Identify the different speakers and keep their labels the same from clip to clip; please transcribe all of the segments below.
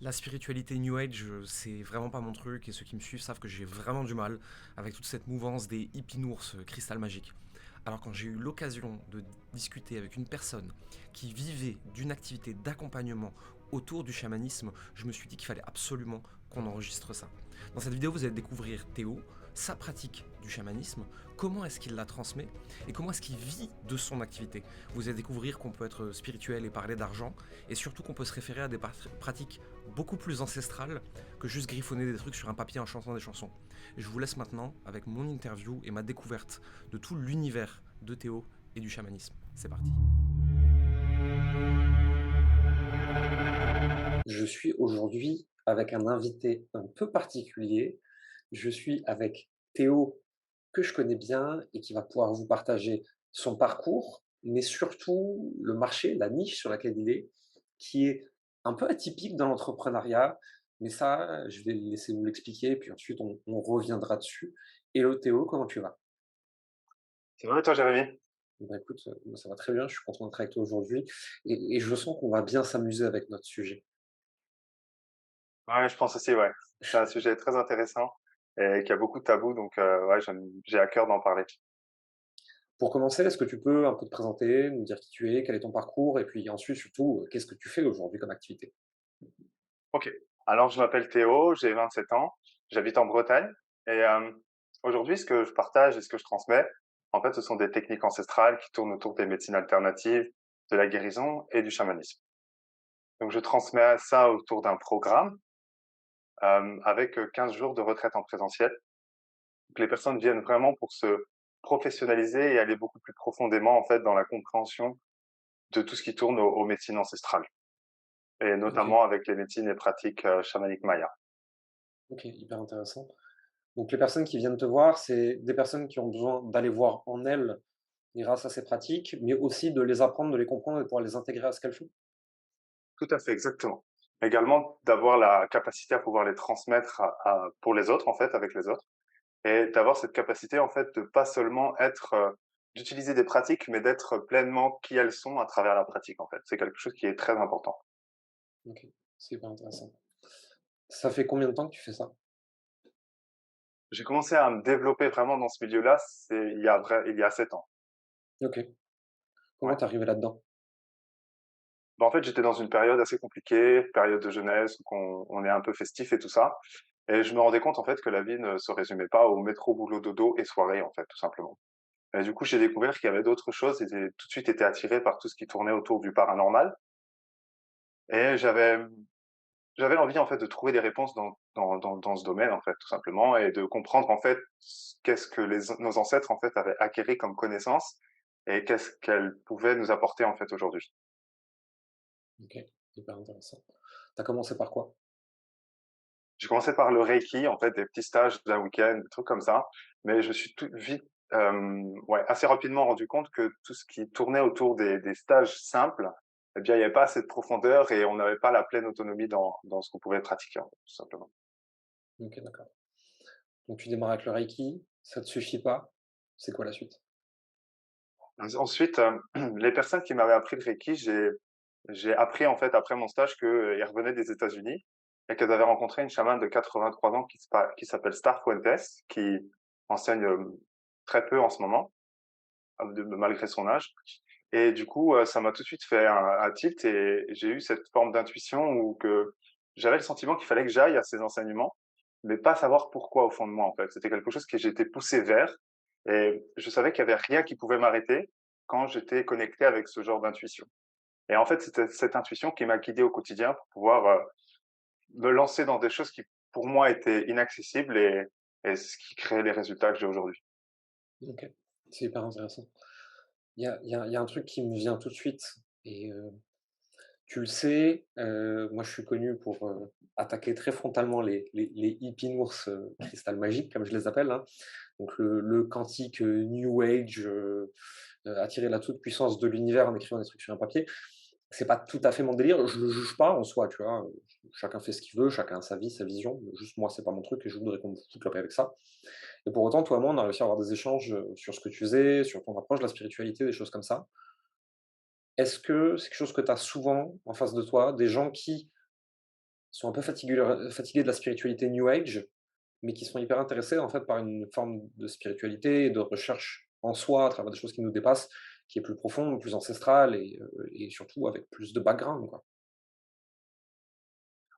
Speaker 1: La spiritualité New Age, c'est vraiment pas mon truc et ceux qui me suivent savent que j'ai vraiment du mal avec toute cette mouvance des hippie-nours cristal magique. Alors quand j'ai eu l'occasion de discuter avec une personne qui vivait d'une activité d'accompagnement autour du chamanisme, je me suis dit qu'il fallait absolument qu'on enregistre ça. Dans cette vidéo, vous allez découvrir Théo, sa pratique du chamanisme, comment est-ce qu'il la transmet et comment est-ce qu'il vit de son activité. Vous allez découvrir qu'on peut être spirituel et parler d'argent et surtout qu'on peut se référer à des pratiques beaucoup plus ancestrales que juste griffonner des trucs sur un papier en chantant des chansons. Et je vous laisse maintenant avec mon interview et ma découverte de tout l'univers de Théo et du chamanisme. C'est parti.
Speaker 2: Je suis aujourd'hui avec un invité un peu particulier. Je suis avec Théo, que je connais bien et qui va pouvoir vous partager son parcours, mais surtout le marché, la niche sur laquelle il est, qui est un peu atypique dans l'entrepreneuriat. Mais ça, je vais laisser vous l'expliquer, puis ensuite on reviendra dessus. Hello Théo, comment tu vas?
Speaker 3: C'est vrai, toi, Jérémy?
Speaker 2: Bah écoute, moi ça va très bien, je suis content d'être avec toi aujourd'hui et je sens qu'on va bien s'amuser avec notre sujet.
Speaker 3: Ouais, je pense aussi, ouais. C'est un sujet très intéressant et qui a beaucoup de tabous, donc ouais, j'ai à cœur d'en parler.
Speaker 2: Pour commencer, est-ce que tu peux un peu te présenter, nous dire qui tu es, quel est ton parcours et puis ensuite surtout, qu'est-ce que tu fais aujourd'hui comme activité?
Speaker 3: OK. Alors, je m'appelle Théo, j'ai 27 ans, j'habite en Bretagne et aujourd'hui, ce que je partage et ce que je transmets, en fait, ce sont des techniques ancestrales qui tournent autour des médecines alternatives, de la guérison et du chamanisme. Donc je transmets ça autour d'un programme, avec, 15 jours de retraite en présentiel. Donc les personnes viennent vraiment pour se professionnaliser et aller beaucoup plus profondément, en fait, dans la compréhension de tout ce qui tourne aux médecines ancestrales et
Speaker 2: OK,
Speaker 3: notamment avec les médecines et pratiques, chamaniques mayas.
Speaker 2: OK, hyper intéressant. Donc les personnes qui viennent te voir, c'est des personnes qui ont besoin d'aller voir en elles, grâce à ces pratiques, mais aussi de les apprendre, de les comprendre et de pouvoir les intégrer à ce qu'elles font?
Speaker 3: Tout à fait, exactement. Également d'avoir la capacité à pouvoir les transmettre à pour les autres, en fait, avec les autres et d'avoir cette capacité, en fait, de pas seulement être, d'utiliser des pratiques, mais d'être pleinement qui elles sont à travers la pratique, en fait. C'est quelque chose qui est très important.
Speaker 2: OK, c'est hyper intéressant. Ça fait combien de temps que tu fais ça?
Speaker 3: J'ai commencé à me développer vraiment dans ce milieu-là, c'est il y a 7 ans.
Speaker 2: OK. Comment
Speaker 3: Ouais.
Speaker 2: tu es arrivé là-dedans?
Speaker 3: Bah, en fait, j'étais dans une période assez compliquée, période de jeunesse, où on est un peu festif et tout ça. Et je me rendais compte, en fait, que la vie ne se résumait pas au métro, boulot, dodo et soirée, en fait, tout simplement. Et du coup, j'ai découvert qu'il y avait d'autres choses et j'ai tout de suite été attiré par tout ce qui tournait autour du paranormal. Et j'avais envie, en fait, de trouver des réponses dans ce domaine, en fait, tout simplement, et de comprendre, en fait, qu'est-ce que nos ancêtres, en fait, avaient acquéri comme connaissances et qu'est-ce qu'elles pouvaient nous apporter, en fait, aujourd'hui.
Speaker 2: OK, hyper intéressant. Tu as commencé par quoi?
Speaker 3: J'ai commencé par le Reiki, en fait, des petits stages d'un week-end, des trucs comme ça. Mais je me suis tout vite, ouais, assez rapidement rendu compte que tout ce qui tournait autour des stages simples, eh bien, il y avait pas assez de profondeur et on n'avait pas la pleine autonomie dans ce qu'on pouvait pratiquer, en fait, tout simplement.
Speaker 2: OK, d'accord. Donc tu démarres avec le Reiki, ça te suffit pas, c'est quoi la suite?
Speaker 3: Ensuite, les personnes qui m'avaient appris le Reiki, j'ai appris, en fait, après mon stage qu'ils revenaient des États-Unis et qu'elles avaient rencontré une chamane de 83 ans qui s'appelle Star Fuentes, qui enseigne, très peu en ce moment, malgré son âge. Et du coup, ça m'a tout de suite fait un tilt et j'ai eu cette forme d'intuition où que j'avais le sentiment qu'il fallait que j'aille à ces enseignements, mais pas savoir pourquoi au fond de moi, en fait. C'était quelque chose que j'étais poussé vers et je savais qu'il y avait rien qui pouvait m'arrêter quand j'étais connecté avec ce genre d'intuition. Et en fait, c'était cette intuition qui m'a guidé au quotidien pour pouvoir, me lancer dans des choses qui, pour moi, étaient inaccessibles et ce qui crée les résultats que j'ai aujourd'hui.
Speaker 2: OK, c'est hyper intéressant. Il y a un truc qui me vient tout de suite et tu le sais, moi je suis connu pour, attaquer très frontalement les hippies-nours, cristal magique comme je les appelle, hein. Donc le quantique, new age, attirer la toute puissance de l'univers en écrivant des trucs sur un papier. C'est pas tout à fait mon délire, je le juge pas en soi, tu vois? Chacun fait ce qu'il veut, chacun a sa vie, sa vision. Juste moi, c'est pas mon truc et je voudrais qu'on me foute la paix avec ça. Et pour autant, toi et moi, on a réussi à avoir des échanges, sur ce que tu faisais, sur ton approche de la spiritualité, des choses comme ça. Est-ce que c'est quelque chose que tu as souvent en face de toi, des gens qui sont un peu fatigués de la spiritualité New Age, mais qui sont hyper intéressés en fait par une forme de spiritualité et de recherche en soi à travers des choses qui nous dépassent, qui est plus profonde, plus ancestrale et surtout avec plus de background, quoi.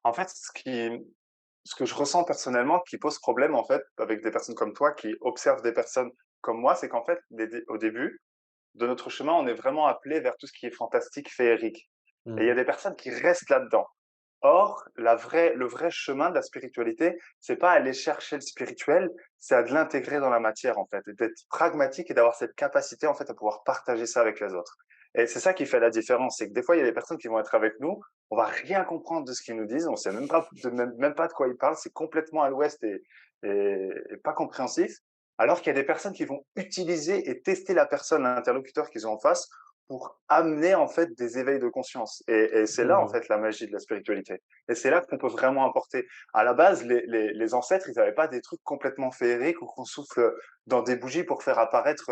Speaker 3: En fait, ce que je ressens personnellement qui pose problème, en fait, avec des personnes comme toi qui observent des personnes comme moi, c'est qu'en fait, au début de notre chemin, on est vraiment appelé vers tout ce qui est fantastique, féerique. Et il y a
Speaker 2: Mmh.
Speaker 3: des personnes qui restent là-dedans. Or, le vrai chemin de la spiritualité, c'est pas aller chercher le spirituel, c'est à de l'intégrer dans la matière, en fait, et d'être pragmatique et d'avoir cette capacité, en fait, à pouvoir partager ça avec les autres. Et c'est ça qui fait la différence, c'est que des fois, il y a des personnes qui vont être avec nous, on va rien comprendre de ce qu'ils nous disent, on sait même pas de quoi ils parlent, c'est complètement à l'ouest et pas compréhensif. Alors qu'il y a des personnes qui vont utiliser et tester la personne, l'interlocuteur qu'ils ont en face, pour amener en fait des éveils de conscience. Et c'est là en
Speaker 2: Mmh.
Speaker 3: fait la magie de la spiritualité. Et c'est là qu'on peut vraiment apporter. À la base, les ancêtres, ils n'avaient pas des trucs complètement féeriques ou qu'on souffle dans des bougies pour faire apparaître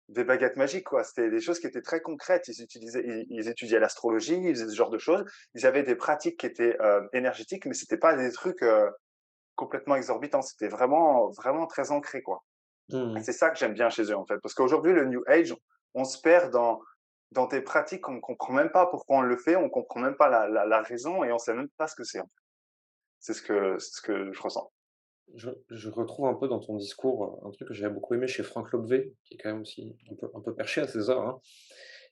Speaker 3: des baguettes magiques, quoi. C'était des choses qui étaient très concrètes. Ils étudiaient l'astrologie, ils faisaient ce genre de choses. Ils avaient des pratiques qui étaient énergétiques, mais c'était pas des trucs complètement exorbitants. C'était vraiment, vraiment très ancré, quoi.
Speaker 2: Mmh.
Speaker 3: C'est ça que j'aime bien chez eux, en fait. Parce qu'aujourd'hui, le New Age, on se perd dans des pratiques qu'on ne comprend même pas pourquoi on le fait, on ne comprend même pas la raison et on ne sait même pas ce que c'est, en fait. C'est ce que je ressens.
Speaker 2: Je retrouve un peu dans ton discours, un truc que j'avais beaucoup aimé chez Franck Lobvé, qui est quand même aussi un peu perché à ses heures, hein,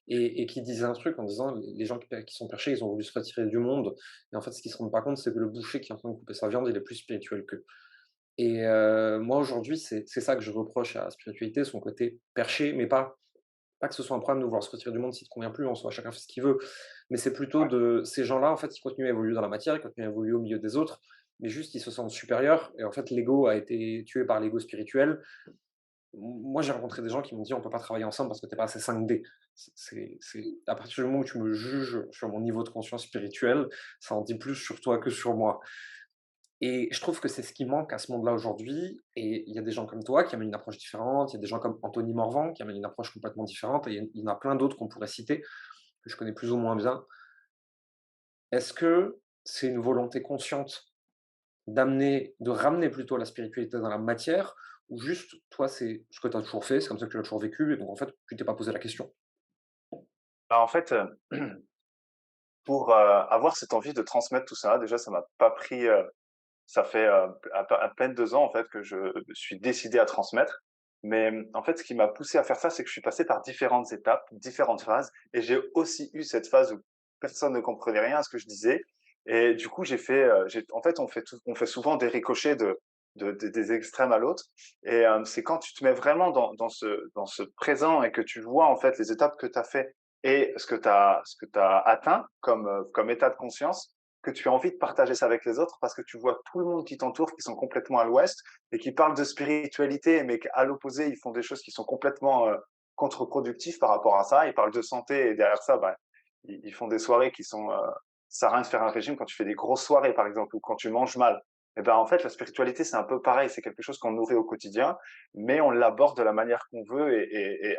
Speaker 2: et qui disait un truc en disant: «Les gens qui sont perchés, ils ont voulu se retirer du monde et en fait, ce qu'ils se rendent pas compte, c'est que le boucher qui est en train de couper sa viande, il est plus spirituel qu'eux». Et moi aujourd'hui, c'est ça que je reproche à la spiritualité, son côté perché, mais pas que ce soit un problème de vouloir se retirer du monde si ça te convient plus, en soi, chacun fait ce qu'il veut. Mais c'est plutôt
Speaker 3: Ouais.
Speaker 2: de ces gens-là, en fait, ils continuent à évoluer dans la matière, ils continuent à évoluer au milieu des autres, mais juste ils se sentent supérieurs et en fait l'ego a été tué par l'ego spirituel. Moi, j'ai rencontré des gens qui m'ont dit: «On peut pas travailler ensemble parce que tu es pas assez 5D». C'est à partir du moment où tu me juges sur mon niveau de conscience spirituelle, ça en dit plus sur toi que sur moi. Et je trouve que c'est ce qui manque à ce monde-là aujourd'hui et il y a des gens comme toi qui amènent une approche différente, il y a des gens comme Anthony Morvan qui amènent une approche complètement différente et il y en a plein d'autres qu'on pourrait citer, que je connais plus ou moins bien. Est-ce que c'est une volonté consciente de ramener plutôt la spiritualité dans la matière ou juste toi, c'est ce que tu as toujours fait, c'est comme ça que tu l'as toujours vécu et donc en fait, tu t'es pas posé la question?
Speaker 3: Bah, en fait, pour avoir cette envie de transmettre tout ça, déjà, ça m'a pas pris. Ça fait à peine 2 ans en fait que je suis décidé à transmettre. Mais en fait, ce qui m'a poussé à faire ça, c'est que je suis passé par différentes étapes, différentes phases, et j'ai aussi eu cette phase où personne ne comprenait rien à ce que je disais. Et du coup, en fait, on fait souvent des ricochets des extrêmes à l'autre. Et c'est quand tu te mets vraiment dans ce présent et que tu vois en fait les étapes que tu as fait et ce que tu atteint comme état de conscience, que tu as envie de partager ça avec les autres parce que tu vois tout le monde qui t'entoure qui sont complètement à l'ouest et qui parlent de spiritualité, mais qu'à l'opposé, ils font des choses qui sont complètement contre-productives par rapport à ça. Ils parlent de santé et derrière ça, bah, ils font des soirées qui sont. Ça sert à rien de faire un régime quand tu fais des grosses soirées, par exemple, ou quand tu manges mal. Et ben, en fait, la spiritualité, c'est un peu pareil. C'est quelque chose qu'on nourrit au quotidien, mais on l'aborde de la manière qu'on veut et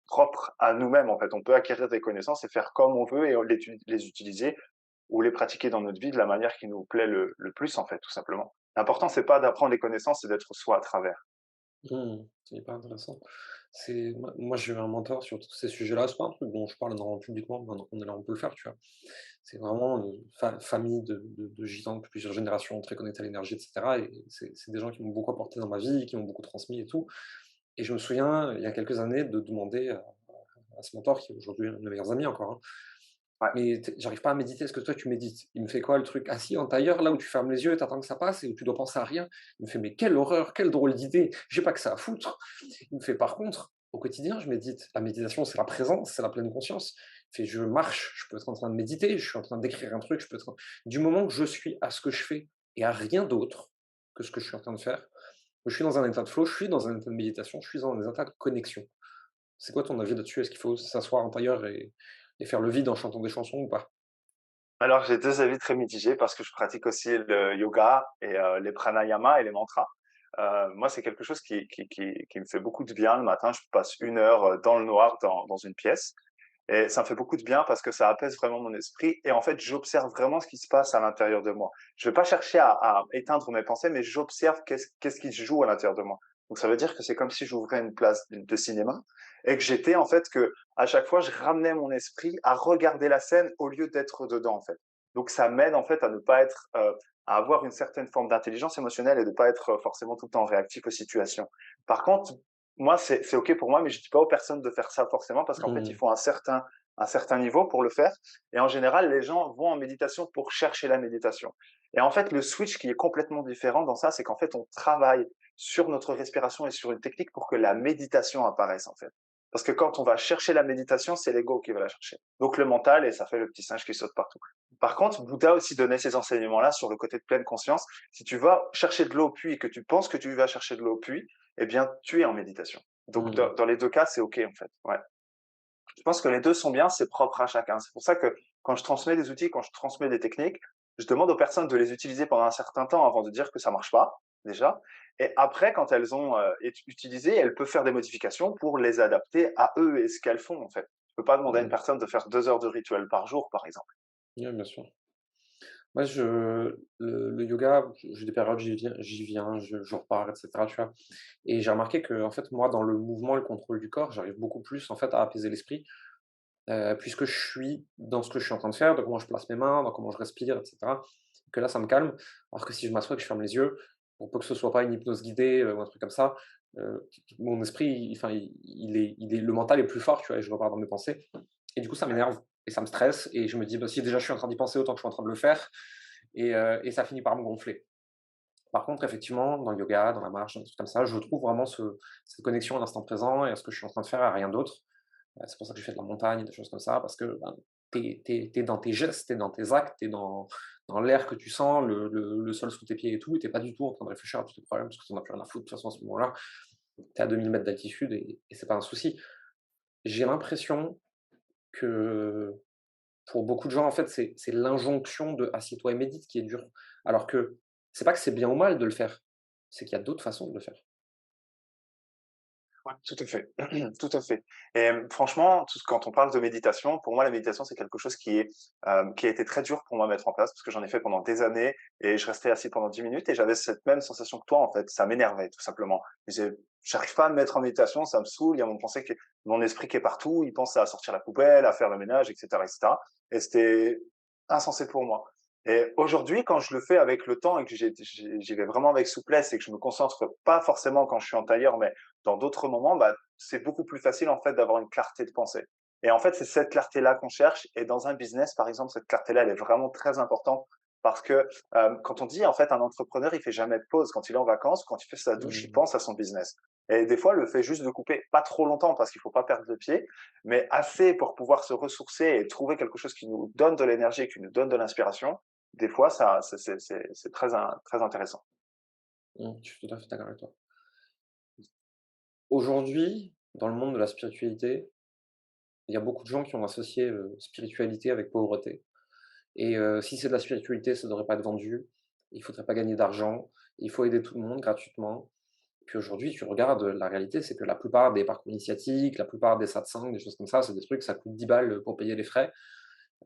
Speaker 3: propre à nous-mêmes. En fait, on peut acquérir des connaissances et faire comme on veut et les utiliser ou les pratiquer dans notre vie de la manière qui nous plaît le plus, en fait, tout simplement. L'important, c'est pas d'apprendre les connaissances, c'est d'être soi à travers.
Speaker 2: Mmh, c'est hyper intéressant. Moi, j'ai eu un mentor sur tous ces sujets-là. C'est pas un truc dont je parle énormément publiquement, maintenant qu'on est là, on peut le faire, tu vois? C'est vraiment une famille de gitans de plusieurs générations, très connectés à l'énergie et cetera et c'est des gens qui m'ont beaucoup apporté dans ma vie, qui m'ont beaucoup transmis et tout et je me souviens, il y a quelques années, de demander à ce mentor, qui est aujourd'hui un de mes meilleurs amis encore, hein:
Speaker 3: Ouais.
Speaker 2: «Mais j'arrive pas à méditer, est-ce que toi tu médites?» Il me fait: «Quoi le truc?» «Assis en tailleur, là où tu fermes les yeux et tu attends que ça passe et où tu dois penser à rien». Il me fait: «Mais quelle horreur, quelle drôle d'idée, j'ai pas que ça à foutre». Il me fait: «Par contre, au quotidien, je médite. La méditation, c'est la présence, c'est la pleine conscience». Il fait: «Je marche, je peux être en train de méditer, je suis en train d'écrire un truc, je peux être du moment que je suis à ce que je fais et à rien d'autre que ce que je suis en train de faire, je suis dans un état de flow, je suis dans un état de méditation, je suis dans un état de connexion». C'est quoi ton avis là-dessus? Est-ce qu'il faut s'asseoir en tailleur et faire le vide en chantant des chansons ou pas?
Speaker 3: Alors, j'ai 2 avis très mitigés parce que je pratique aussi le yoga et les pranayama et les mantras. Moi, c'est quelque chose qui me fait beaucoup de bien le matin. Je passe 1 heure, dans le noir dans une pièce et ça me fait beaucoup de bien parce que ça apaise vraiment mon esprit et en fait, j'observe vraiment ce qui se passe à l'intérieur de moi. Je vais pas chercher à éteindre mes pensées, mais j'observe qu'est-ce qui se joue à l'intérieur de moi. Donc ça veut dire que c'est comme si j'ouvrais une place de cinéma et que j'étais en fait que à chaque fois, je ramenais mon esprit à regarder la scène au lieu d'être dedans, en fait. Donc ça m'aide en fait à ne pas être, à avoir une certaine forme d'intelligence émotionnelle et de pas être forcément tout le temps réactif aux situations. Par contre, moi, c'est OK pour moi, mais je dis pas aux personnes de faire ça forcément parce qu'en fait, il
Speaker 2: Mmh.
Speaker 3: faut un certain niveau pour le faire et en général, les gens vont en méditation pour chercher la méditation et en fait, le switch qui est complètement différent dans ça, c'est qu'en fait, on travaille sur notre respiration et sur une technique pour que la méditation apparaisse, en fait. Parce que quand on va chercher la méditation, c'est l'ego qui va la chercher. Donc le mental et ça fait le petit singe qui saute partout. Par contre, Bouddha a aussi donné ces enseignements-là sur le côté de pleine conscience. Si tu vas chercher de l'eau au puits et que tu penses que tu vas chercher de l'eau au puits, eh bien, tu es en méditation. Donc,
Speaker 2: Mmh.
Speaker 3: dans les deux cas, c'est OK, en fait. Ouais. Je pense que les deux sont bien, c'est propre à chacun. C'est pour ça que quand je transmets des outils, quand je transmets des techniques, je demande aux personnes de les utiliser pendant un certain temps avant de dire que ça marche pas, déjà. Et après, quand elles ont utilisé, elles peuvent faire des modifications pour les adapter à eux et ce qu'elles font, en fait. Je peux pas demander à une
Speaker 2: Mmh.
Speaker 3: personne de faire 2 heures de rituel par jour, par exemple.
Speaker 2: Ouais, bien sûr. Moi, le yoga, j'ai des périodes, j'y viens, je repars, et cetera, tu vois? Et j'ai remarqué que, en fait, moi, dans le mouvement et le contrôle du corps, j'arrive beaucoup plus, en fait, à apaiser l'esprit, puisque je suis dans ce que je suis en train de faire, dans comment je place mes mains, dans comment je respire, et cetera, que là, ça me calme. Alors que si je m'assois et que je ferme les yeux, pour peu que ce soit pas une hypnose guidée, ou un truc comme ça, mon esprit, enfin, il est le mental est plus fort, tu vois? Et je repars dans mes pensées et du coup, ça m'énerve et ça me stresse et je me dis: «Bah, si déjà je suis en train d'y penser, autant que je suis en train de le faire» et ça finit par me gonfler. Par contre, effectivement, dans le yoga, dans la marche, dans des trucs comme ça, je trouve vraiment cette connexion à l'instant présent et à ce que je suis en train de faire et à rien d'autre. C'est pour ça que je fais de la montagne, des choses comme ça, parce que, ben, tu es dans tes gestes, tu es dans tes actes, tu es dans l'air que tu sens, le sol sous tes pieds et tout, et tu es pas du tout en train de réfléchir à tous tes problèmes, parce que tu en as plus rien à foutre de toute façon à ce moment-là. Tu es à 2000 mètres d'altitude et c'est pas un souci. J'ai l'impression que pour beaucoup de gens, en fait, c'est l'injonction de: «Assieds-toi et médite» qui est dure. Alors que c'est pas que c'est bien ou mal de le faire, c'est qu'il y a d'autres façons de le faire.
Speaker 3: Ouais, tout à fait, tout à fait et franchement, quand on parle de méditation, pour moi, la méditation, c'est quelque chose qui a été très dur pour moi à mettre en place parce que j'en ai fait pendant des années et je restais assis pendant 10 minutes et j'avais cette même sensation que toi, en fait. Ça m'énervait tout simplement. J'arrive pas à me mettre en méditation, ça me saoule, il y a mon esprit qui est partout, il pense à sortir la poubelle, à faire le ménage et cetera et c'était insensé pour moi et aujourd'hui, quand je le fais avec le temps et que j'y vais vraiment avec souplesse et que je me concentre pas forcément quand je suis en tailleur, mais dans d'autres moments, bah, c'est beaucoup plus facile en fait d'avoir une clarté de pensée. Et en fait, c'est cette clarté-là qu'on cherche. Et dans un business, par exemple, cette clarté-là, elle est vraiment très importante parce que quand on dit en fait un entrepreneur, il fait jamais de pause. Quand il est en vacances, quand il fait sa douche, il
Speaker 2: Mmh.
Speaker 3: pense à son business. Et des fois, le fait juste de couper, pas trop longtemps parce qu'il faut pas perdre de pied, mais assez pour pouvoir se ressourcer et trouver quelque chose qui nous donne de l'énergie et qui nous donne de l'inspiration. Des fois, c'est très intéressant.
Speaker 2: Je suis tout à fait d'accord avec toi. Aujourd'hui, dans le monde de la spiritualité, il y a beaucoup de gens qui ont associé, spiritualité avec pauvreté et si c'est de la spiritualité, ça devrait pas être vendu, il faudrait pas gagner d'argent, il faut aider tout le monde gratuitement. Puis aujourd'hui, tu regardes, la réalité, c'est que la plupart des parcours initiatiques, la plupart des satsangs, des choses comme ça, c'est des trucs, ça coûte 10 balles, pour payer les frais,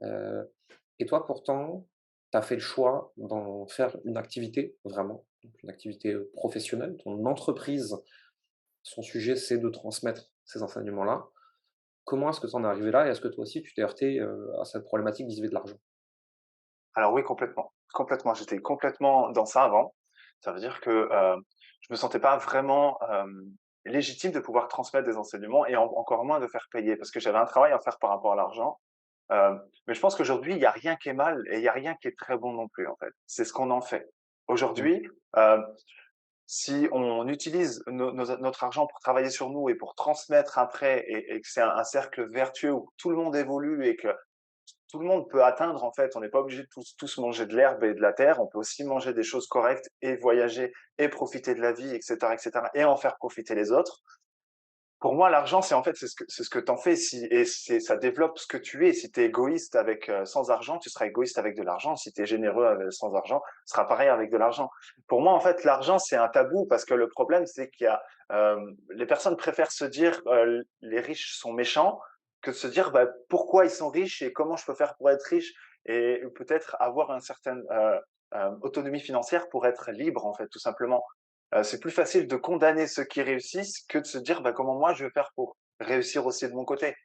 Speaker 2: heu et toi pourtant, tu as fait le choix d'en faire une activité vraiment, donc une activité, professionnelle. Ton entreprise, son sujet, c'est de transmettre ces enseignements-là. Comment est-ce que tu en es arrivé là et est-ce que toi aussi tu t'es heurté, à cette problématique vis-à-vis de l'argent?
Speaker 3: Alors oui, complètement, complètement. J'étais complètement dans ça avant. Ça veut dire que, je me sentais pas vraiment, légitime de pouvoir transmettre des enseignements et encore moins de faire payer parce que j'avais un travail à faire par rapport à l'argent. Mais je pense qu'aujourd'hui, il y a rien qui est mal et il y a rien qui est très bon non plus, en fait. C'est ce qu'on en fait.
Speaker 2: Mmh.
Speaker 3: Aujourd'hui, si on utilise notre argent pour travailler sur nous et pour transmettre après et que c'est un cercle vertueux où tout le monde évolue et que tout le monde peut atteindre en fait. On n'est pas obligé de tous manger de l'herbe et de la terre. On peut aussi manger des choses correctes et voyager et profiter de la vie, et cetera, et en faire profiter les autres. Pour moi, l'argent, c'est en fait c'est ce que t'en fais si et c'est ça développe ce que tu es. Si tu es égoïste avec sans argent, tu seras égoïste avec de l'argent. Si tu es généreux sans argent, ce sera pareil avec de l'argent. Pour moi, en fait, l'argent, c'est un tabou parce que le problème, c'est qu'il y a les personnes préfèrent se dire les riches sont méchants que de se dire, bah, pourquoi ils sont riches et comment je peux faire pour être riche et peut-être avoir une certaine, autonomie financière pour être libre, en fait, tout simplement. C'est plus facile de condamner ceux qui réussissent que de se dire: «Bah, comment moi je vais faire pour réussir aussi de mon côté?»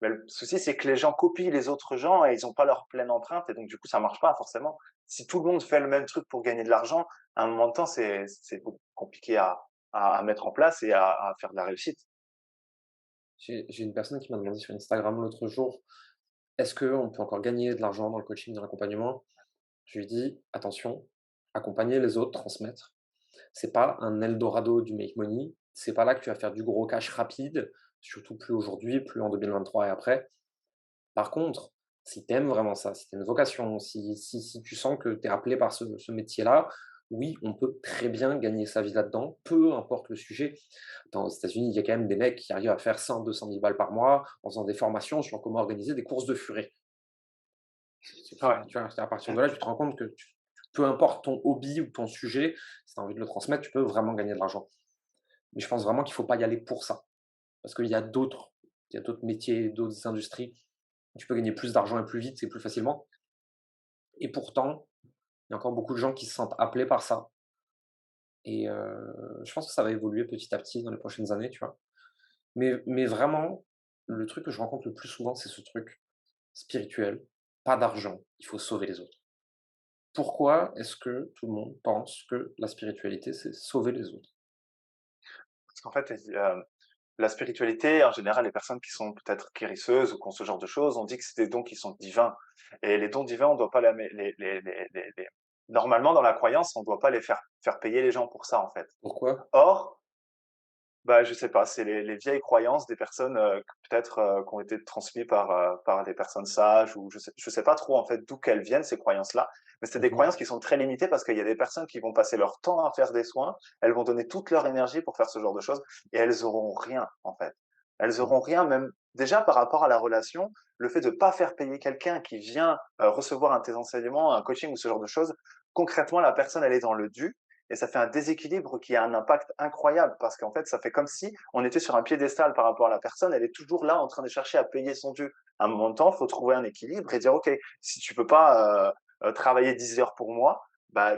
Speaker 3: Mais le souci, c'est que les gens copient les autres gens et ils ont pas leur pleine empreinte et donc du coup, ça marche pas forcément. Si tout le monde fait le même truc pour gagner de l'argent, à un moment de temps, c'est beaucoup compliqué à mettre en place et à faire de la réussite.
Speaker 2: J'ai une personne qui m'a demandé sur Instagram l'autre jour: «Est-ce qu'on peut encore gagner de l'argent dans le coaching, dans l'accompagnement?» Je lui dis: «Attention, accompagner les autres, transmettre, c'est pas un eldorado du make money, c'est pas là que tu vas faire du gros cash rapide, surtout plus aujourd'hui, plus en 2023 et après. Par contre, si tu aimes vraiment ça, si tu as une vocation, si tu sens que tu es appelé par ce métier-là, oui, on peut très bien gagner sa vie là-dedans, peu importe le sujet. Aux États-Unis, il y a quand même des mecs qui arrivent à faire 100-200 000 balles par mois en faisant des formations sur comment organiser des courses de furet.
Speaker 3: Ouais.
Speaker 2: Tu vois, à partir de là, tu te rends compte que peu importe ton hobby ou ton sujet, si tu as envie de le transmettre, tu peux vraiment gagner de l'argent. Mais je pense vraiment qu'il ne faut pas y aller pour ça. Parce il y a d'autres métiers, d'autres industries où tu peux gagner plus d'argent et plus vite et plus facilement. Et pourtant, il y a encore beaucoup de gens qui se sentent appelés par ça. Et je pense que ça va évoluer petit à petit dans les prochaines années, tu vois. Mais vraiment, le truc que je rencontre le plus souvent, c'est ce truc spirituel. Pas d'argent, il faut sauver les autres. Pourquoi est-ce que tout le monde pense que la spiritualité, c'est sauver les autres?
Speaker 3: Parce qu'en fait, la spiritualité, en général, les personnes qui sont peut-être guérisseuses ou qui ont ce genre de choses, on dit que c'est des dons qui sont divins et les dons divins, on doit pas les normalement, dans la croyance, on doit pas les faire payer les gens pour ça, en fait.
Speaker 2: Pourquoi?
Speaker 3: Or, bah, je sais pas, c'est les vieilles croyances des personnes, que peut-être, qui ont été transmises par des personnes sages ou je sais pas trop en fait d'où qu'elles viennent ces croyances-là. Mais c'est des
Speaker 2: Mmh.
Speaker 3: croyances qui sont très limitées parce qu'il y a des personnes qui vont passer leur temps à faire des soins, elles vont donner toute leur énergie pour faire ce genre de choses et elles auront rien en fait. Elles
Speaker 2: Mmh.
Speaker 3: auront rien même déjà par rapport à la relation, le fait de pas faire payer quelqu'un qui vient, recevoir un de tes enseignements, un coaching ou ce genre de choses, concrètement la personne elle est dans le dû et ça fait un déséquilibre qui a un impact incroyable parce qu'en fait, ça fait comme si on était sur un piédestal par rapport à la personne. Elle est toujours là en train de chercher à payer son dû. À un moment de temps, il faut trouver un équilibre et dire, OK, si tu peux pas travailler 10 heures pour moi, bah,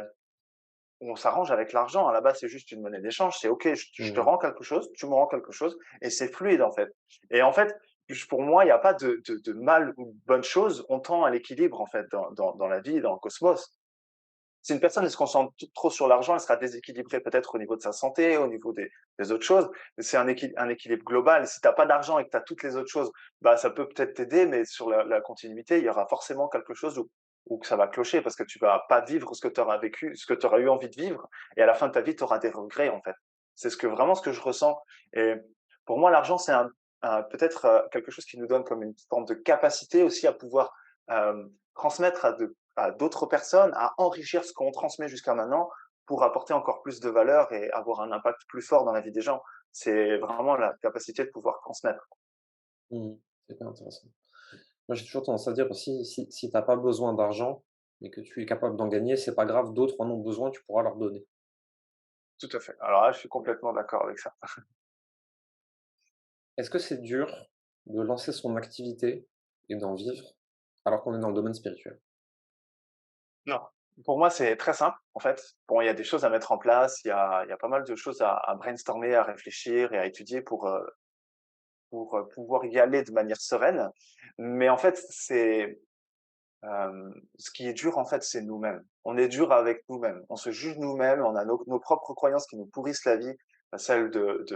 Speaker 3: on s'arrange avec l'argent. À la base, c'est juste une monnaie d'échange. C'est OK, je te
Speaker 2: Mmh.
Speaker 3: rends quelque chose, tu me rends quelque chose et c'est fluide en fait. Et en fait, pour moi, il n'y a pas de mal ou de bonne chose. On tend à l'équilibre en fait dans la vie, dans le cosmos. Si une personne elle se concentre trop sur l'argent, elle sera déséquilibrée peut-être au niveau de sa santé, au niveau des autres choses. Mais c'est un équilibre global. Si tu as pas d'argent et que tu as toutes les autres choses, bah, ça peut peut-être t'aider, mais sur la continuité, il y aura forcément quelque chose où que ça va clocher parce que tu vas pas vivre ce que tu auras vécu, ce que tu auras eu envie de vivre et à la fin de ta vie, tu auras des regrets, en fait. C'est vraiment ce que je ressens et pour moi, l'argent, c'est peut-être, quelque chose qui nous donne comme une forme de capacité aussi à pouvoir, transmettre à d'autres personnes, à enrichir ce qu'on transmet jusqu'à maintenant pour apporter encore plus de valeur et avoir un impact plus fort dans la vie des gens. C'est vraiment la capacité de pouvoir transmettre.
Speaker 2: Mmh. C'est hyper intéressant. Moi, j'ai toujours tendance à dire aussi, si tu as pas besoin d'argent, mais que tu es capable d'en gagner, c'est pas grave, d'autres en ont besoin, tu pourras leur donner.
Speaker 3: Tout à fait. Alors là, je suis complètement d'accord avec ça.
Speaker 2: Est-ce que c'est dur de lancer son activité et d'en vivre alors qu'on est dans le domaine spirituel?
Speaker 3: Non, pour moi, c'est très simple, en fait. Bon, il y a des choses à mettre en place, il y a pas mal de choses à brainstormer, à réfléchir et à étudier pour pouvoir y aller de manière sereine. Mais en fait, ce qui est dur, en fait, c'est nous-mêmes. On est dur avec nous-mêmes. On se juge nous-mêmes, on a nos propres croyances qui nous pourrissent la vie, celles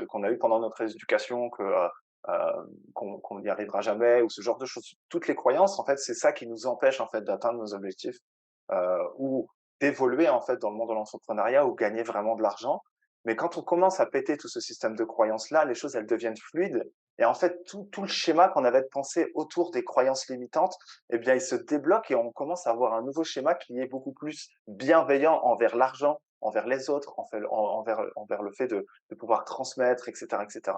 Speaker 3: qu'on a eues pendant notre éducation, qu'on n'y arrivera jamais ou ce genre de choses. Toutes les croyances, en fait, c'est ça qui nous empêche, en fait, d'atteindre nos objectifs, ou d'évoluer, en fait, dans le monde de l'entrepreneuriat ou gagner vraiment de l'argent. Mais quand on commence à péter tout ce système de croyances-là, les choses, elles deviennent fluides et en fait, tout le schéma qu'on avait pensé autour des croyances limitantes, eh bien, il se débloque et on commence à avoir un nouveau schéma qui est beaucoup plus bienveillant envers l'argent, envers les autres, envers le fait de pouvoir transmettre, etc., etc.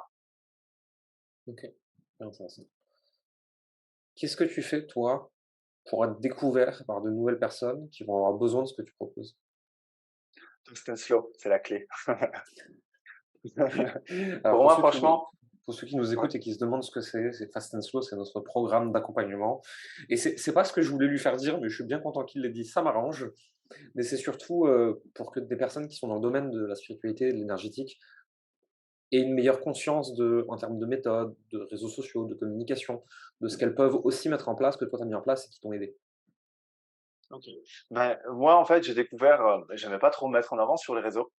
Speaker 2: OK, super intéressant. Qu'est-ce que tu fais, toi, pour être découvert par de nouvelles personnes qui vont avoir besoin de ce que tu proposes?
Speaker 3: Tout slow, c'est la clé.
Speaker 2: Alors
Speaker 3: Pour
Speaker 2: pour
Speaker 3: moi,
Speaker 2: ceux qui
Speaker 3: franchement,
Speaker 2: Pour ceux qui nous
Speaker 3: Ouais.
Speaker 2: écoutent et qui se demandent ce que c'est Fast and Slow, c'est notre programme d'accompagnement et c'est pas ce que je voulais lui faire dire, mais je suis bien content qu'il l'ait dit, ça m'arrange. Mais c'est surtout, pour que des personnes qui sont dans le domaine de la spiritualité, de l'énergétique, aient une meilleure conscience en termes de méthode, de réseaux sociaux, de communication, de ce qu'elles peuvent aussi mettre en place, que toi tu as mis en place et qui t'ont aidé.
Speaker 3: OK. Ben, moi, en fait, j'ai découvert, j'aimais pas trop me mettre en avant sur les réseaux.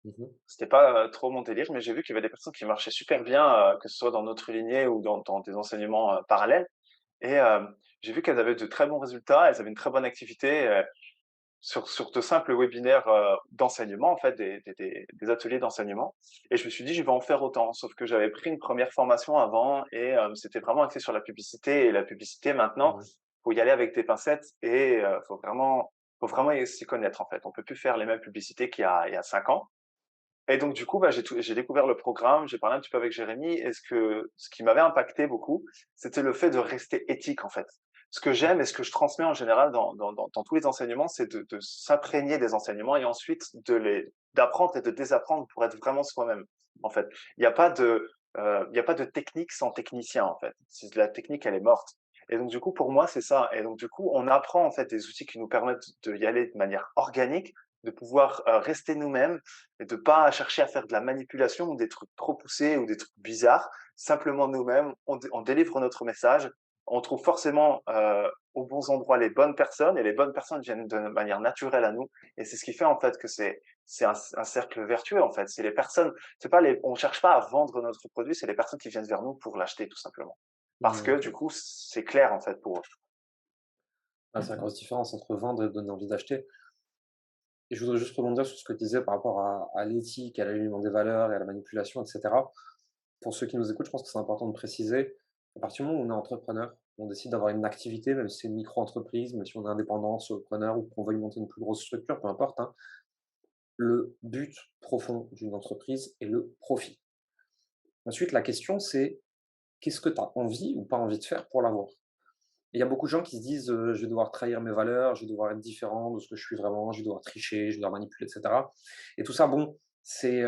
Speaker 2: Mmh.
Speaker 3: C'était pas, trop mon délire, mais j'ai vu qu'il y avait des personnes qui marchaient super bien, que ce soit dans notre lignée ou dans des enseignements, parallèles et j'ai vu qu'elles avaient de très bons résultats, elles avaient une très bonne activité, sur de simples webinaires, d'enseignement, en fait, des ateliers d'enseignement et je me suis dit: «Je vais en faire autant». Sauf que j'avais pris une première formation avant et c'était vraiment axé sur la publicité et la publicité maintenant,
Speaker 2: Mmh.
Speaker 3: faut y aller avec des pincettes et faut vraiment s'y connaître, en fait. On peut plus faire les mêmes publicités qu'il y a 5 ans et donc du coup, bah, j'ai découvert le programme, j'ai parlé un petit peu avec Jérémy et ce qui m'avait impacté beaucoup, c'était le fait de rester éthique, en fait. Ce que j'aime et ce que je transmets en général dans tous les enseignements, c'est de s'imprégner des enseignements et ensuite d'apprendre et de désapprendre pour être vraiment soi-même, en fait. Il y a pas de technique sans technicien, en fait. Si la technique, elle est morte et donc du coup, pour moi, c'est ça et donc du coup, on apprend, en fait, des outils qui nous permettent d'y aller de manière organique, de pouvoir, rester nous-mêmes et de pas chercher à faire de la manipulation ou des trucs trop poussés ou des trucs bizarres. Simplement nous-mêmes, on délivre notre message, on trouve forcément, aux bons endroits les bonnes personnes et les bonnes personnes viennent de manière naturelle à nous et c'est ce qui fait en fait que c'est un cercle vertueux en fait. C'est les personnes c'est pas les on cherche pas à vendre notre produit, c'est les personnes qui viennent vers nous pour l'acheter tout simplement. Parce que
Speaker 2: Mmh.
Speaker 3: du coup, c'est clair en fait pour eux.
Speaker 2: Ah, c'est la grosse différence entre vendre et donner envie d'acheter. Et je voudrais juste rebondir sur ce que tu disais par rapport à l'éthique, à l'alignement des valeurs et à la manipulation, et cetera. Pour ceux qui nous écoutent, je pense que c'est important de préciser, à partir du moment où on est entrepreneur, on décide d'avoir une activité, même si c'est une micro-entreprise, même si on est indépendant, solopreneur ou qu'on veuille monter une plus grosse structure, peu importe, hein, le but profond d'une entreprise est le profit. Ensuite, la question c'est: qu'est-ce que tu as envie ou pas envie de faire pour l'avoir? Et il y a beaucoup de gens qui se disent, «Je vais devoir trahir mes valeurs, je vais devoir être différent de ce que je suis vraiment, je vais devoir tricher, je vais devoir manipuler» et cetera. Et tout ça, bon, c'est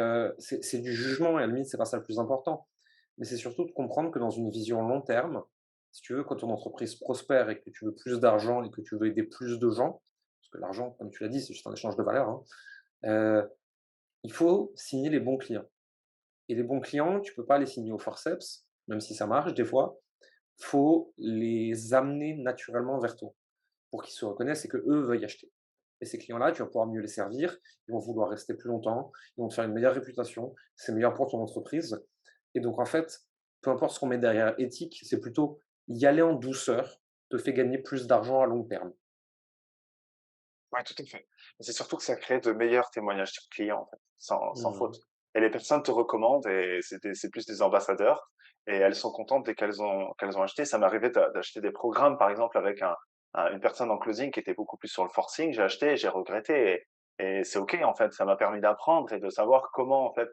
Speaker 2: du jugement et à la limite, c'est pas ça le plus important. Mais c'est surtout de comprendre que dans une vision long terme, si tu veux, quand ton entreprise prospère et que tu veux plus d'argent et que tu veux aider plus de gens, parce que l'argent, comme tu l'as dit, c'est juste un échange de valeurs, hein, heu, il faut signer les bons clients. Et les bons clients, tu peux pas les signer au forceps, même si ça marche des fois. Faut les amener naturellement vers toi, pour qu'ils se reconnaissent et qu'eux veuillent acheter. Et ces clients-là, tu vas pouvoir mieux les servir, ils vont vouloir rester plus longtemps, ils vont te faire une meilleure réputation, c'est meilleur pour ton entreprise. Et donc en fait, peu importe ce qu'on met derrière éthique, c'est plutôt y aller en douceur te fait gagner plus d'argent à long terme.
Speaker 3: Ouais, tout à fait. Et c'est surtout que ça crée de meilleurs témoignages clients, en fait, sans
Speaker 2: Mmh.
Speaker 3: faute. Et les personnes te recommandent et c'est plus des ambassadeurs et elles sont contentes dès qu'elles ont acheté. Ça m'est arrivé d'acheter des programmes, par exemple, avec une personne en closing qui était beaucoup plus sur le forcing. J'ai acheté et j'ai regretté et c'est OK, en fait. Ça m'a permis d'apprendre et de savoir comment, en fait,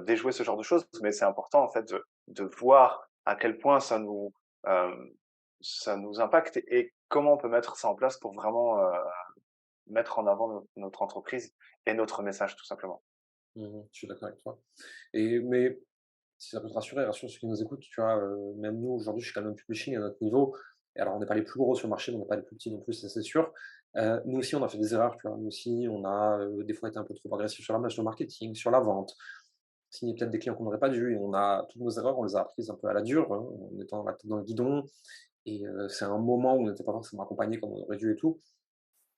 Speaker 3: déjouer ce genre de choses. Mais c'est important, en fait, de voir à quel point hem, ça nous impacte et comment on peut mettre ça en place pour vraiment, mettre en avant notre entreprise et notre message tout simplement.
Speaker 2: Mmh. Je suis d'accord avec toi. Mais si ça peut te rassurer, rassure ceux qui nous écoutent, tu vois, même nous aujourd'hui chez Calm Publishing à notre niveau, et alors on n'est pas les plus gros sur le marché, mais on n'est pas les plus petits non plus, ça c'est sûr. Nous aussi on a fait des erreurs, tu vois? Nous aussi on a, des fois été un peu trop agressifs sur le marketing, sur la vente, signé peut-être des clients qu'on n'aurait pas dû et on a toutes nos erreurs, on les a apprises un peu à la dure, hein, en étant la tête dans le guidon et c'est un moment où on n'était pas forcément accompagné comme on aurait dû et tout.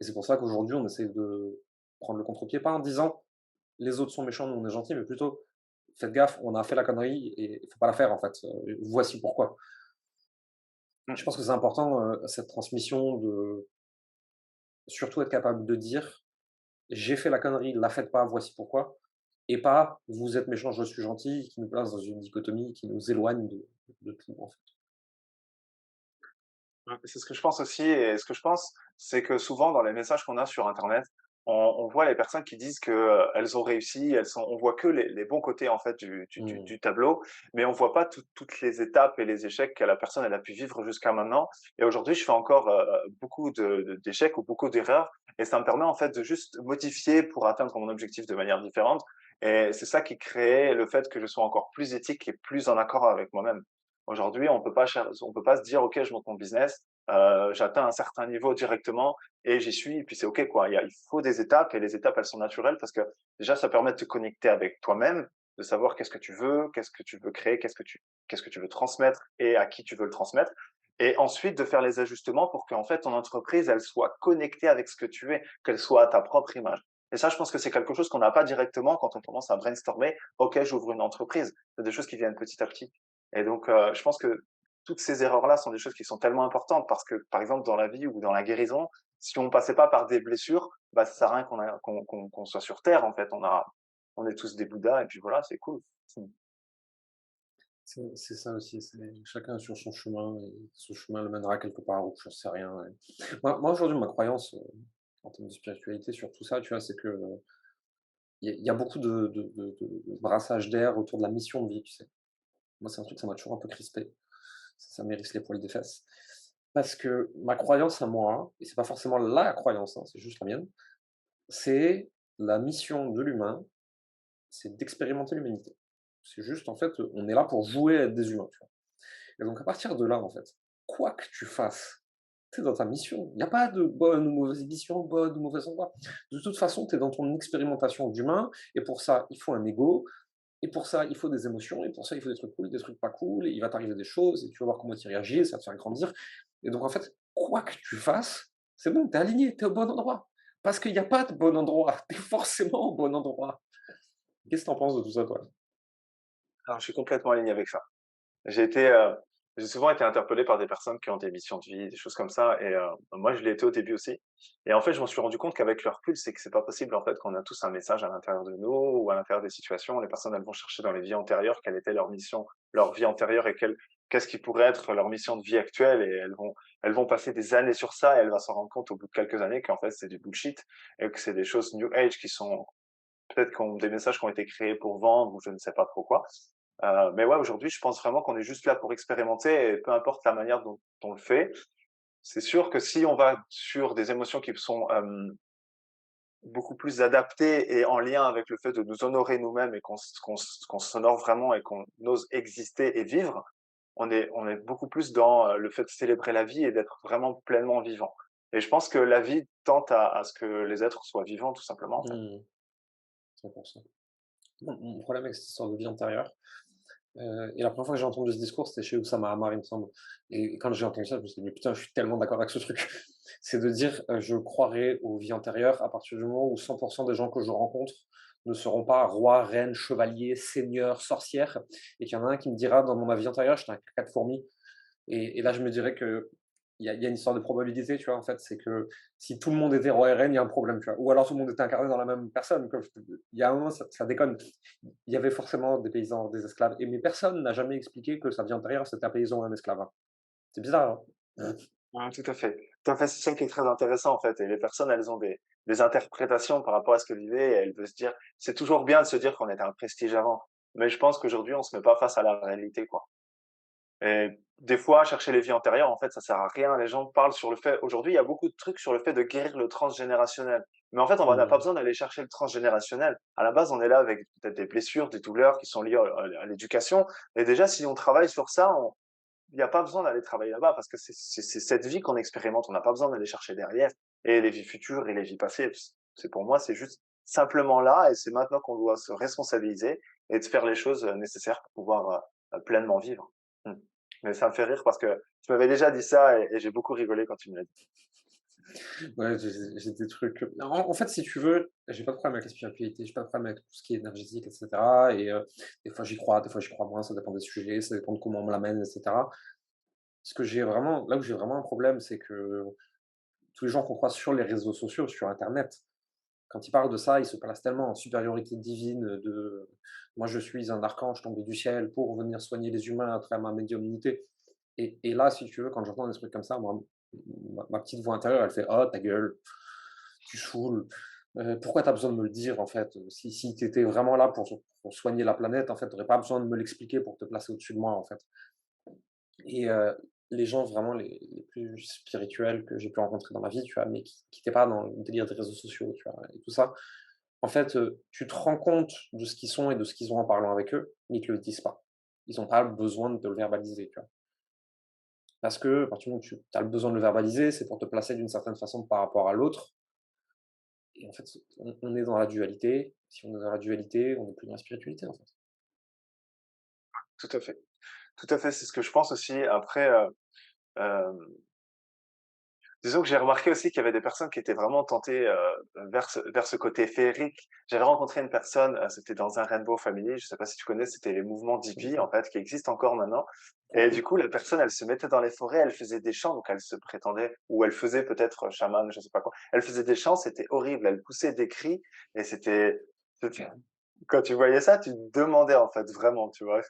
Speaker 2: Et c'est pour ça qu'aujourd'hui on essaie de prendre le contre-pied, pas en disant: «Les autres sont méchants, nous on est gentils», mais plutôt: «Faites gaffe, on a fait la connerie et il faut pas la faire en fait, voici pourquoi».
Speaker 3: Mmh.
Speaker 2: Je pense que c'est important, cette transmission de surtout être capable de dire: «J'ai fait la connerie, la faites pas, voici pourquoi» et pas: «Vous êtes méchant, je suis gentil», qui nous place dans une dichotomie qui nous éloigne de tout en fait.
Speaker 3: Ouais, c'est ce que je pense aussi et ce que je pense, c'est que souvent dans les messages qu'on a sur internet, on voit les personnes qui disent que, elles ont réussi, on voit que les bons côtés en fait
Speaker 2: Mmh.
Speaker 3: du tableau, mais on voit pas toutes les étapes et les échecs que la personne elle a pu vivre jusqu'à maintenant et aujourd'hui je fais encore, beaucoup d'échecs ou beaucoup d'erreurs et ça me permet en fait de juste modifier pour atteindre mon objectif de manière différente Et c'est ça qui crée le fait que je sois encore plus éthique et plus en accord avec moi-même. Aujourd'hui, on peut pas se dire: «OK, je monte mon business, j'atteins un certain niveau directement et j'y suis et puis c'est OK, quoi». Il faut des étapes et les étapes, elles sont naturelles parce que déjà, ça permet de te connecter avec toi-même, de savoir qu'est-ce que tu veux créer, qu'est-ce que tu veux transmettre et à qui tu veux le transmettre. Et ensuite, de faire les ajustements pour qu'en fait, ton entreprise, elle soit connectée avec ce que tu es, qu'elle soit à ta propre image. Et ça, je pense que c'est quelque chose qu'on n'a pas directement quand on commence à brainstormer. OK, j'ouvre une entreprise. C'est des choses qui viennent petit à petit. Et donc, je pense que toutes ces erreurs-là sont des choses qui sont tellement importantes parce que, par exemple, dans la vie ou dans la guérison, si on passait pas par des blessures, bah, ça sert à rien qu'on soit sur terre, en fait. On est tous des Bouddhas et puis voilà, c'est cool.
Speaker 2: C'est ça aussi, c'est chacun sur son chemin et ce chemin le mènera quelque part où j'en sais rien, ouais. Moi aujourd'hui, ma croyance, en termes de spiritualité sur tout ça, tu vois, c'est que, il y a beaucoup de brassage d'air autour de la mission de vie, tu sais? Moi, c'est un truc, ça m'a toujours un peu crispé. Ça m'hérisse les poils des fesses. Parce que ma croyance à moi, et c'est pas forcément la croyance, hein, c'est juste la mienne, c'est la mission de l'humain, c'est d'expérimenter l'humanité. C'est juste, en fait, on est là pour jouer à être des humains, tu vois? Et donc à partir de là, en fait, quoi que tu fasses, tu es dans ta mission. Il y a pas de bonne ou mauvaise mission, bonne ou mauvaise endroit. De toute façon, tu es dans ton expérimentation d'humain et pour ça, il faut un ego et pour ça, il faut des émotions et pour ça, il faut des trucs cool, des trucs pas cool et il va t'arriver des choses et tu vas voir comment tu réagis, ça va te faire grandir et donc en fait, quoi que tu fasses, c'est bon, tu es aligné, tu es au bon endroit. Parce qu'il y a pas de bon endroit, tu es forcément au bon endroit. Qu'est-ce que tu en penses de tout ça, toi?
Speaker 3: Alors, je suis complètement aligné avec ça. J'ai été, j'ai souvent été interpellé par des personnes qui ont des missions de vie, des choses comme ça et moi je l'ai été au début aussi et en fait, je m'en suis rendu compte qu'avec le recul, c'est que c'est pas possible en fait qu'on a tous un message à l'intérieur de nous ou à l'intérieur des situations. Les personnes, elles vont chercher dans les vies antérieures quelle était leur mission, leur vie antérieure et qu'est-ce qui pourrait être leur mission de vie actuelle et elles vont passer des années sur ça et elles vont s'en rendre compte au bout de quelques années qu'en fait, c'est du bullshit et que c'est des choses new age qui sont peut-être qui des messages qui ont été créés pour vendre ou je ne sais pas trop quoi. Mais ouais, aujourd'hui, je pense vraiment qu'on est juste là pour expérimenter et peu importe la manière dont on le fait. C'est sûr que si on va sur des émotions qui sont, beaucoup plus adaptées et en lien avec le fait de nous honorer nous-mêmes et qu'on s'honore vraiment et qu'on ose exister et vivre, on est beaucoup plus dans, le fait de célébrer la vie et d'être vraiment pleinement vivant. Et je pense que la vie tente à ce que les êtres soient vivants tout simplement, en fait.
Speaker 2: Mmh, 100. Mon problème avec cette histoire de vie antérieure, et la première fois que j'ai entendu ce discours, c'était chez Oussama Hamar, il me semble. Et quand j'ai entendu ça, je me suis dit: «Mais putain, je suis tellement d'accord avec ce truc». C'est de dire, je croirai aux vies antérieures à partir du moment où 100 des gens que je rencontre ne seront pas rois, reines, chevaliers, seigneurs, sorcières et qu'il y en a un qui me dira: «Dans ma vie antérieure, j'étais un caca de fourmi». Et là, je me dirais que il y a une histoire de probabilité, tu vois, en fait. C'est que si tout le monde était roi et reine, il y a un problème, tu vois. Ou alors tout le monde était incarné dans la même personne. Comme il y a un moment, ça déconne. Il y avait forcément des paysans, des esclaves. Mais personne n'a jamais expliqué que sa vie antérieure, c'était un paysan ou un esclave, hein. C'est bizarre, hein.
Speaker 3: Ouais, tout à fait. Tout à fait, c'est ça qui est très intéressant, en fait et les personnes, elles ont des interprétations par rapport à ce qu'elles vivaient et elles veulent se dire c'est toujours bien de se dire qu'on était un prestige avant, mais je pense qu'aujourd'hui, on se met pas face à la réalité, quoi et des fois, chercher les vies antérieures, en fait, ça sert à rien. Les gens parlent sur le fait aujourd'hui, il y a beaucoup de trucs sur le fait de guérir le transgénérationnel, mais en fait, on n'a pas
Speaker 2: Mmh.
Speaker 3: besoin d'aller chercher le transgénérationnel. À la base, on est là avec peut-être des blessures, des douleurs qui sont liées à l'éducation et déjà, si on travaille sur ça, il y a pas besoin d'aller travailler là-bas parce que c'est cette vie qu'on expérimente. On n'a pas besoin d'aller chercher derrière et les vies futures et les vies passées. C'est pour moi, c'est juste simplement là et c'est maintenant qu'on doit se responsabiliser et de faire les choses, nécessaires pour pouvoir, pleinement vivre. Mmh. Mais ça me fait rire parce que tu m'avais déjà dit ça et j'ai beaucoup rigolé quand tu me l'as dit.
Speaker 2: Ouais, j'ai des trucs, en fait, si tu veux, j'ai pas de problème avec la spiritualité, j'ai pas de problème avec tout ce qui est énergétique et cetera et des fois j'y crois, des fois j'y crois moins, ça dépend des sujets, ça dépend de comment on me l'amène et cetera. Ce que j'ai vraiment là où j'ai vraiment un problème, c'est que tous les gens qu'on croise sur les réseaux sociaux, sur internet, quand ils parlent de ça, ils se placent tellement en supériorité divine, de: «Moi, je suis un archange tombé du ciel pour venir soigner les humains à travers ma médiumnité» et là, si tu veux, quand j'entends des trucs comme ça, moi, ma petite voix intérieure, elle fait: «Oh ta gueule, tu saoules, pourquoi tu as besoin de me le dire en fait? Si tu étais vraiment là pour soigner la planète, en fait, tu aurais pas besoin de me l'expliquer pour te placer au-dessus de moi, en fait». Et les gens vraiment les plus spirituels que j'ai pu rencontrer dans ma vie, tu vois, mais qui étaient pas dans le délire des réseaux sociaux, tu vois? Et tout ça, En fait, tu te rends compte de ce qu'ils sont et de ce qu'ils ont en parlant avec eux, mais ils te le disent pas. Ils ont pas besoin de te le verbaliser, tu vois? Parce que à partir du moment où tu as le besoin de le verbaliser, c'est pour te placer d'une certaine façon par rapport à l'autre et en fait, on est dans la dualité. Si on est dans la dualité, on n'est plus dans la spiritualité, en fait.
Speaker 3: Tout à fait. Tout à fait, c'est ce que je pense aussi. Après, hem disons que j'ai remarqué aussi qu'il y avait des personnes qui étaient vraiment tentées, vers ce côté féerique. J'avais rencontré une personne, c'était dans un Rainbow Family, je sais pas si tu connais, c'était les mouvements d'hippies,
Speaker 2: Mmh.
Speaker 3: en fait, qui existent encore maintenant
Speaker 2: Trop
Speaker 3: et
Speaker 2: cool.
Speaker 3: du coup, la personne, elle se mettait dans les forêts, elle faisait des chants, donc elle se prétendait ou elle faisait peut-être, chamane, je sais pas quoi. Elle faisait des chants, c'était horrible, elle poussait des cris et c'était quand tu voyais ça, tu te demandais, en fait, vraiment, tu vois?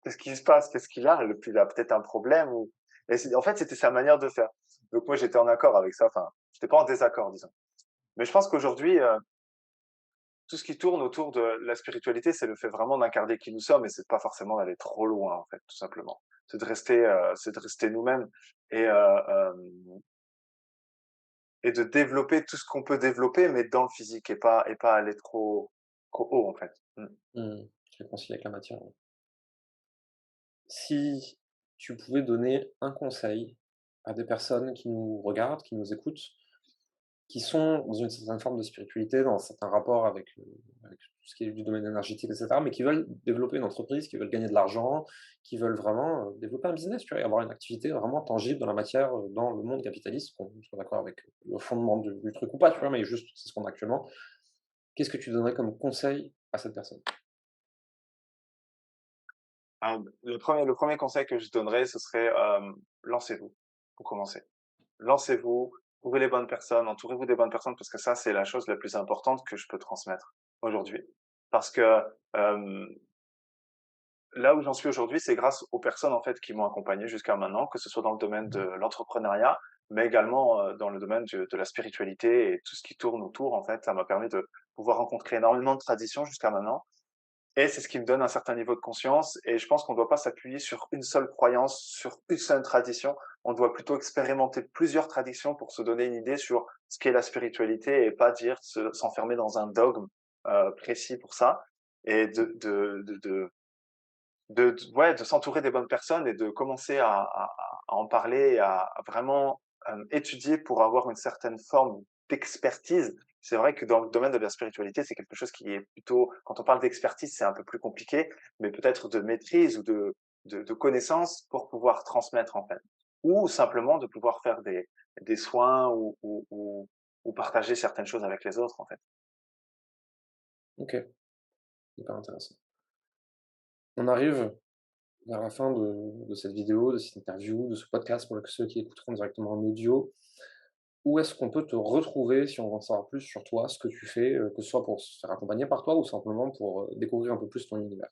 Speaker 3: Qu'est-ce qui se passe? Qu'est-ce qu'il a? Il a peut-être un problème ou et c'est en fait, c'était sa manière de faire. Donc moi, j'étais en accord avec ça, enfin, j'étais pas en désaccord, disons. Mais je pense qu'aujourd'hui, tout ce qui tourne autour de la spiritualité, c'est le fait vraiment d'incarner qui nous sommes et c'est pas forcément d'aller trop loin, en fait, tout simplement. C'est de rester nous-mêmes et et de développer tout ce qu'on peut développer, mais dans le physique et pas aller trop haut, en fait. Mmh.
Speaker 2: Mmh. Réconcilier avec la matière, ouais. Si tu pouvais donner un conseil à des personnes qui nous regardent, qui nous écoutent, qui sont dans une certaine forme de spiritualité, dans un certain rapport avec tout ce qui est du domaine énergétique et cetera, mais qui veulent développer une entreprise, qui veulent gagner de l'argent, qui veulent vraiment, développer un business, tu vois? Et avoir une activité vraiment tangible dans la matière, dans le monde capitaliste, qu'on soit d'accord avec le fondement du truc ou pas, tu vois? Mais juste, c'est ce qu'on a actuellement. Qu'est-ce que tu donnerais comme conseil à cette personne?
Speaker 3: Le premier conseil que je donnerais, ce serait, lancez-vous, pour commencer. Lancez-vous, trouvez les bonnes personnes, entourez-vous des bonnes personnes parce que ça, c'est la chose la plus importante que je peux transmettre aujourd'hui. Parce que, hem, là où j'en suis aujourd'hui, c'est grâce aux personnes, en fait, qui m'ont accompagné jusqu'à maintenant, que ce soit dans le domaine de l'entrepreneuriat, mais également, dans le domaine de la spiritualité et tout ce qui tourne autour, en fait. Ça m'a permis de pouvoir rencontrer énormément de traditions jusqu'à maintenant et c'est ce qui me donne un certain niveau de conscience et je pense qu'on ne doit pas s'appuyer sur une seule croyance, sur une seule tradition. On doit plutôt expérimenter plusieurs traditions pour se donner une idée sur ce qu'est la spiritualité et pas dire s'enfermer dans un dogme, précis pour ça et ouais, de s'entourer des bonnes personnes et de commencer à en parler et à vraiment, étudier pour avoir une certaine forme d'expertise. C'est vrai que dans le domaine de la spiritualité, c'est quelque chose qui est plutôt quand on parle d'expertise, c'est un peu plus compliqué, mais peut-être de maîtrise ou de connaissances pour pouvoir transmettre, en fait. Ou simplement de pouvoir faire des soins ou partager certaines choses avec les autres, en fait.
Speaker 2: OK, hyper intéressant. On arrive vers la fin de cette vidéo, de cette interview, de ce podcast pour ceux qui écouteront directement en audio. Où est-ce qu'on peut te retrouver si on veut en savoir plus sur toi, ce que tu fais, que ce soit pour se faire accompagner par toi ou simplement pour, découvrir un peu plus ton univers?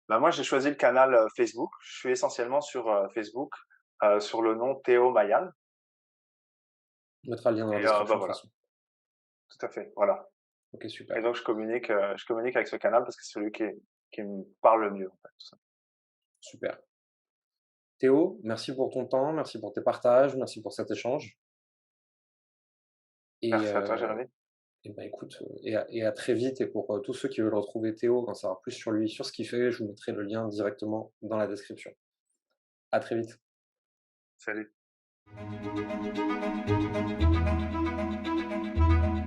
Speaker 3: Bah, moi, j'ai choisi le canal, Facebook. Je suis essentiellement sur, Facebook, sur le nom Théo Mayan
Speaker 2: On mettra le lien dans la
Speaker 3: et bah,
Speaker 2: description de toute
Speaker 3: voilà,
Speaker 2: façon.
Speaker 3: tout à fait, voilà
Speaker 2: OK,
Speaker 3: et
Speaker 2: super,
Speaker 3: donc je communique avec ce canal parce que c'est celui qui me parle le mieux, en fait, tout ça.
Speaker 2: super. Théo, merci pour ton temps, merci pour tes partages, merci pour cet échange et
Speaker 3: Merci à toi, Jérémy.
Speaker 2: bah, écoute, et à très vite et pour, tous ceux qui veulent retrouver Théo, en savoir plus sur lui, sur ce qu'il fait, je vous mettrai le lien directement dans la description. À très vite.
Speaker 3: Salut.